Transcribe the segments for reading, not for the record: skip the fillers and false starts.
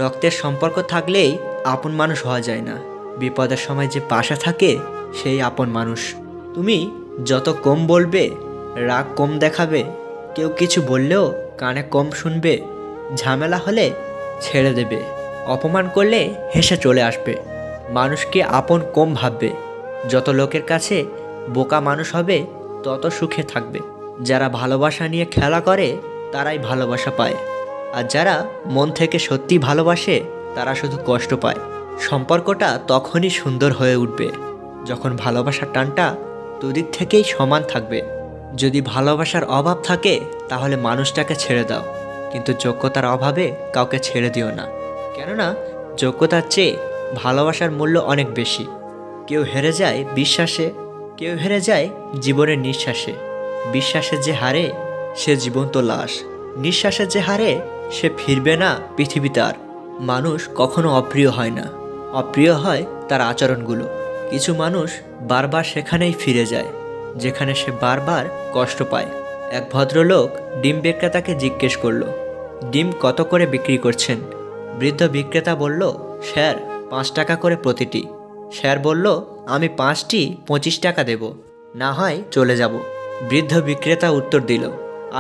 রক্তের সম্পর্ক থাকলেই আপন মানুষ হওয়া যায় না। বিপদের সময় যে পাশে থাকে সেই আপন মানুষ। তুমি যত কম বলবে, রাগ কম দেখাবে, কেউ কিছু বললেও কানে কম শুনবে, ঝামেলা হলে ছেড়ে দেবে, অপমান করলে হেসে চলে আসবে, মানুষকে আপন কম ভাববে, যত লোকের কাছে বোকা মানুষ হবে তত সুখে থাকবে। যারা ভালোবাসা নিয়ে খেলা করে তারাই ভালোবাসা পায়, আর যারা মন থেকে সত্যি ভালোবাসে তারা শুধু কষ্ট পায়। সম্পর্কটা তখনই সুন্দর হয়ে উঠবে যখন ভালোবাসার টানটা দুদিক থেকেই সমান থাকবে। যদি ভালোবাসার অভাব থাকে তাহলে মানুষটাকে ছেড়ে দাও, কিন্তু যোগ্যতার অভাবে কাউকে ছেড়ে দিও না। কেননা যোগ্যতার চেয়ে ভালোবাসার মূল্য অনেক বেশি। কেউ হেরে যায় বিশ্বাসে, কেউ হেরে যায় জীবনের নিঃশ্বাসে। বিশ্বাসে যে হারে সে জীবন্ত লাশ, নিঃশ্বাসে যে হারে সে ফিরবে না পৃথিবীতে আর। মানুষ কখনো অপ্রিয় হয় না, অপ্রিয় হয় তার আচরণগুলো। কিছু মানুষ বারবার সেখানেই ফিরে যায় যেখানে সে বারবার কষ্ট পায়। এক ভদ্রলোক ডিম বিক্রেতাকে জিজ্ঞেস করলো, ডিম কত করে বিক্রি করছেন? বৃদ্ধ বিক্রেতা বলল, স্যার 5 টাকা করে প্রতিটি। স্যার বলল, আমি 5টি 25 টাকা দেব, না হয় চলে যাব। বৃদ্ধ বিক্রেতা উত্তর দিল,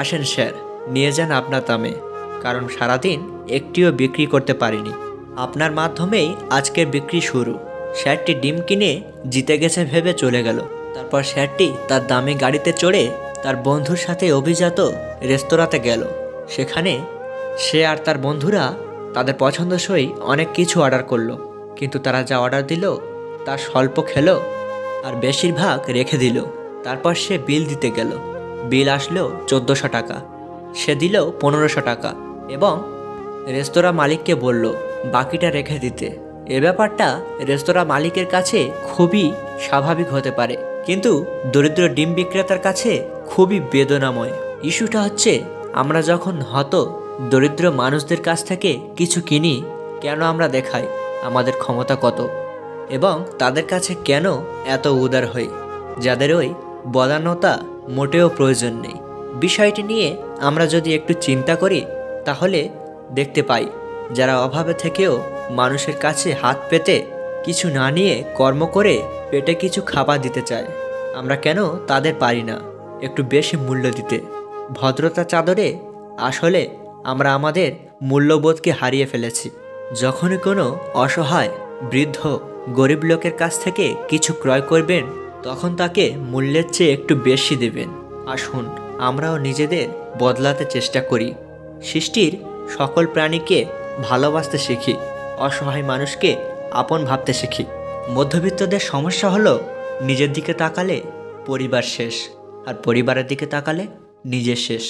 আসেন স্যার, নিয়ে যান আপনার দামে, কারণ সারাদিন একটিও বিক্রি করতে পারিনি। আপনার মাধ্যমেই আজকের বিক্রি শুরু। স্যারটি ডিম কিনে জিতে গেছে ভেবে চলে গেল। তারপর স্যারটি তার দামি গাড়িতে চড়ে তার বন্ধুর সাথে অভিজাত রেস্তোরাঁতে গেল। সেখানে সে আর তার বন্ধুরা তাদের পছন্দসই অনেক কিছু অর্ডার করলো, কিন্তু তারা যা অর্ডার দিল তার স্বল্প খেলো আর বেশিরভাগ রেখে দিল। তারপর সে বিল দিতে গেল। বিল আসলো 1400 টাকা। সে দিল 1500 টাকা এবং রেস্তোরাঁ মালিককে বলল বাকিটা রেখে দিতে। এ ব্যাপারটা রেস্তোরাঁ মালিকের কাছে খুবই স্বাভাবিক হতে পারে, কিন্তু দরিদ্র ডিম বিক্রেতার কাছে খুবই বেদনাময়। ইস্যুটা হচ্ছে, আমরা যখন দরিদ্র মানুষদের কাছ থেকে কিছু কিনি, কেন আমরা দেখাই আমাদের ক্ষমতা কত, এবং তাদের কাছে কেন এত উদার হই, যাদের ওই বদান্যতা মোটেও প্রয়োজন নেই। বিষয়টি নিয়ে আমরা যদি একটু চিন্তা করি তাহলে দেখতে পাই, যারা অভাবে থেকেও মানুষের কাছে হাত পেতে কিছু না নিয়ে কর্ম করে পেটে কিছু খাবার দিতে চায়, আমরা কেন তাদের পারি না একটু বেশি মূল্য দিতে? ভদ্রতার চাদরে আসলে আমরা আমাদের মূল্যবোধকে হারিয়ে ফেলেছি। যখনই কোনো অসহায় বৃদ্ধ গরিব লোকের কাছ থেকে কিছু ক্রয় করবেন, তখন তাকে মূল্যের চেয়ে একটু বেশি দেবেন। আসুন আমরাও নিজেদের বদলাতে চেষ্টা করি, সৃষ্টির সকল প্রাণীকে ভালোবাসতে শিখি, অসহায় মানুষকে আপন ভাবতে শিখি। মধ্যবিত্তদের সমস্যা হলো, নিজের দিকে তাকালে পরিবার শেষ, আর পরিবারের দিকে তাকালে নিজে শেষ।